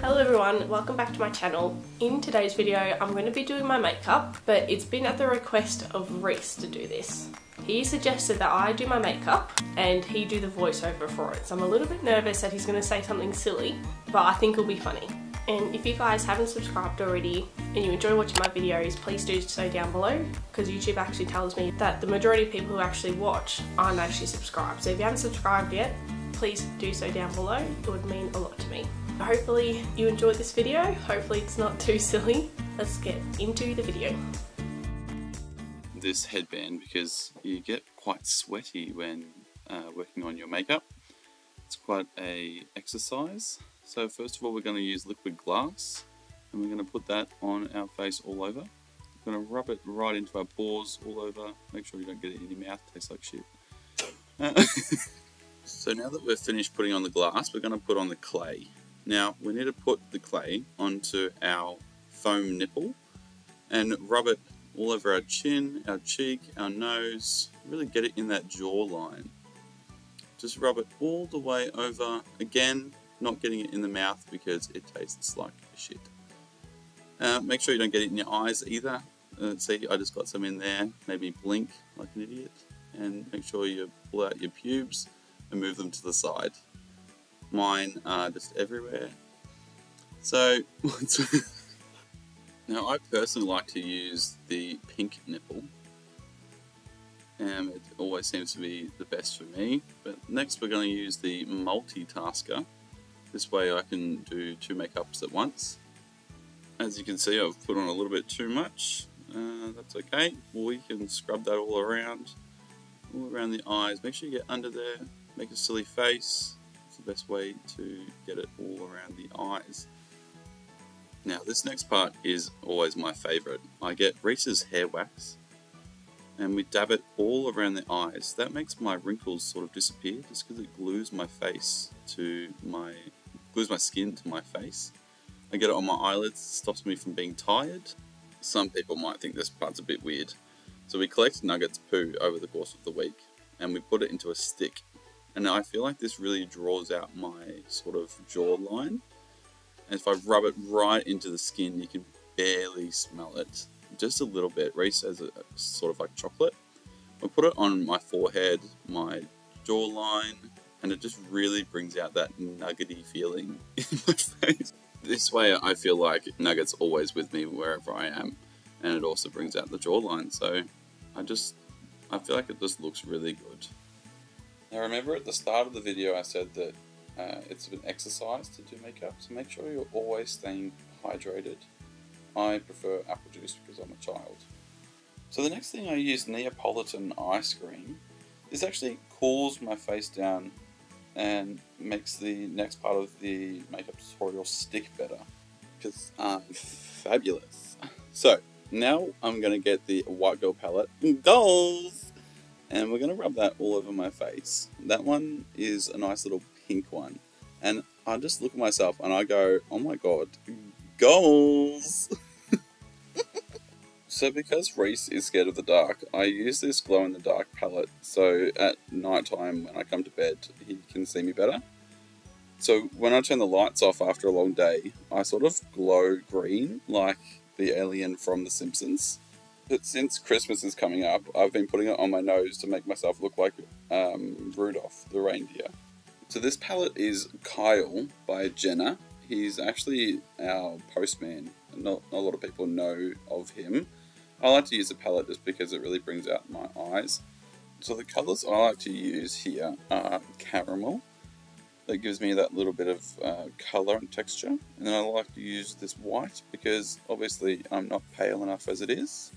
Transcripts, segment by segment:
Hello everyone, welcome back to my channel. In today's video I'm going to be doing my makeup, but it's been at the request of Reese to do this. He suggested that I do my makeup and he do the voiceover for it, so I'm a little bit nervous that he's going to say something silly, but I think it'll be funny. And if you guys haven't subscribed already and you enjoy watching my videos, please do so down below, because YouTube actually tells me that the majority of people who actually watch aren't actually subscribed. So if you haven't subscribed yet, please do so down below. It would mean a lot to me. Hopefully you enjoyed this video. Hopefully it's not too silly. Let's get into the video. This headband, because you get quite sweaty when working on your makeup. It's quite a exercise. So first of all, we're going to use liquid glass and we're going to put that on our face all over. We're going to rub it right into our pores all over. Make sure you don't get it in your mouth, it tastes like shit. So now that we're finished putting on the glass, we're going to put on the clay. Now we need to put the clay onto our foam nipple and rub it all over our chin, our cheek, our nose, really get it in that jawline. Just rub it all the way over. Again, not getting it in the mouth because it tastes like shit. Make sure you don't get it in your eyes either. See, I just got some in there. Maybe blink like an idiot. And make sure you pull out your pubes and move them to the side. Mine are just everywhere. So, now I personally like to use the pink nipple. It always seems to be the best for me. But next we're going to use the multitasker. This way I can do two makeups at once. As you can see, I've put on a little bit too much. That's okay. We can scrub that all around the eyes. Make sure you get under there. Make a silly face. It's the best way to get it all around the eyes. Now this next part is always my favourite. I get Reese's hair wax and we dab it all around the eyes. That makes my wrinkles sort of disappear just because it glues my skin to my face. I get it on my eyelids, stops me from being tired. Some people might think this part's a bit weird. So we collect Nugget's poo over the course of the week and we put it into a stick. And I feel like this really draws out my sort of jawline. And if I rub it right into the skin, you can barely smell it. Just a little bit. Reese says it's sort of like chocolate. I put it on my forehead, my jawline, and it just really brings out that nuggety feeling in my face. This way I feel like Nugget's always with me wherever I am. And it also brings out the jawline. So I feel like it just looks really good. Now remember at the start of the video I said that it's an exercise to do makeup, so make sure you're always staying hydrated. I prefer apple juice because I'm a child. So the next thing I use Neapolitan ice cream. This actually cools my face down and makes the next part of the makeup tutorial stick better because I'm fabulous. So now I'm going to get the White Girl palette, goals! And we're going to rub that all over my face. That one is a nice little pink one. And I just look at myself and I go, oh my god, goals! So because Reese is scared of the dark, I use this glow in the dark palette. So at night time when I come to bed, he can see me better. So when I turn the lights off after a long day, I sort of glow green like the alien from The Simpsons. But since Christmas is coming up, I've been putting it on my nose to make myself look like Rudolph the reindeer. So this palette is Kyle by Jenna. He's actually our postman. Not a lot of people know of him. I like to use a palette just because it really brings out my eyes. So the colours I like to use here are caramel. That gives me that little bit of colour and texture. And then I like to use this white because obviously I'm not pale enough as it is.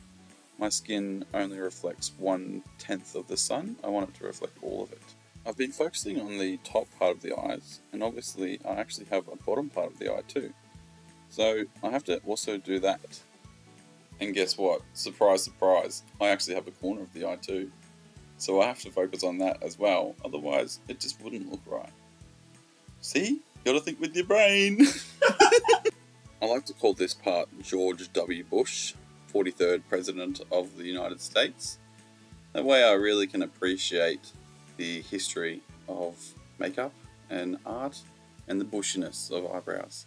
My skin only reflects 1/10 of the sun. I want it to reflect all of it. I've been focusing on the top part of the eyes, and obviously I actually have a bottom part of the eye too. So I have to also do that. And guess what? Surprise, surprise, I actually have a corner of the eye too. So I have to focus on that as well, otherwise it just wouldn't look right. See? You gotta think with your brain! I like to call this part George W. Bush, 43rd President of the United States. That way I really can appreciate the history of makeup and art and the bushiness of eyebrows.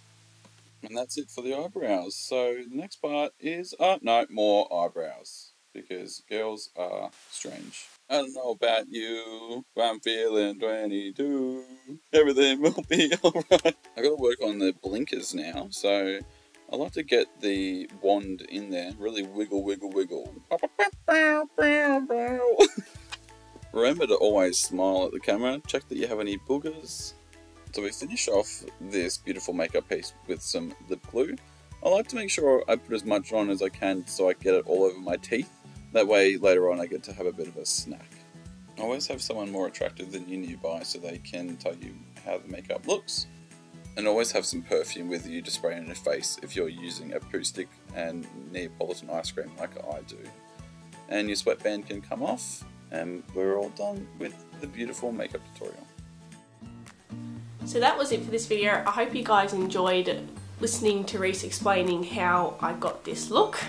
And that's it for the eyebrows. So the next part is, no, more eyebrows. Because girls are strange. I don't know about you, but I'm feeling 22. Everything will be alright. I gotta work on the blinkers now, so I like to get the wand in there, really wiggle, wiggle, wiggle. Remember to always smile at the camera, check that you have any boogers. So we finish off this beautiful makeup piece with some lip glue. I like to make sure I put as much on as I can so I get it all over my teeth. That way later on I get to have a bit of a snack. Always have someone more attractive than you nearby so they can tell you how the makeup looks. And always have some perfume with you to spray on your face if you're using a poo stick and Neapolitan ice cream like I do. And your sweatband can come off, and we're all done with the beautiful makeup tutorial. So that was it for this video. I hope you guys enjoyed listening to Reese explaining how I got this look.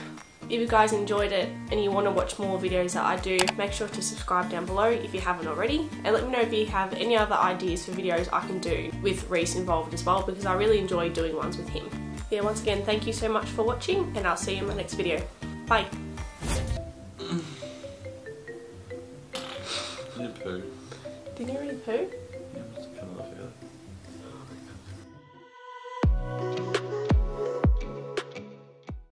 If you guys enjoyed it and you want to watch more videos that I do, make sure to subscribe down below if you haven't already, and let me know if you have any other ideas for videos I can do with Reese involved as well, because I really enjoy doing ones with him. Yeah, once again, thank you so much for watching, and I'll see you in my next video. Bye! You poo. Did you already poo?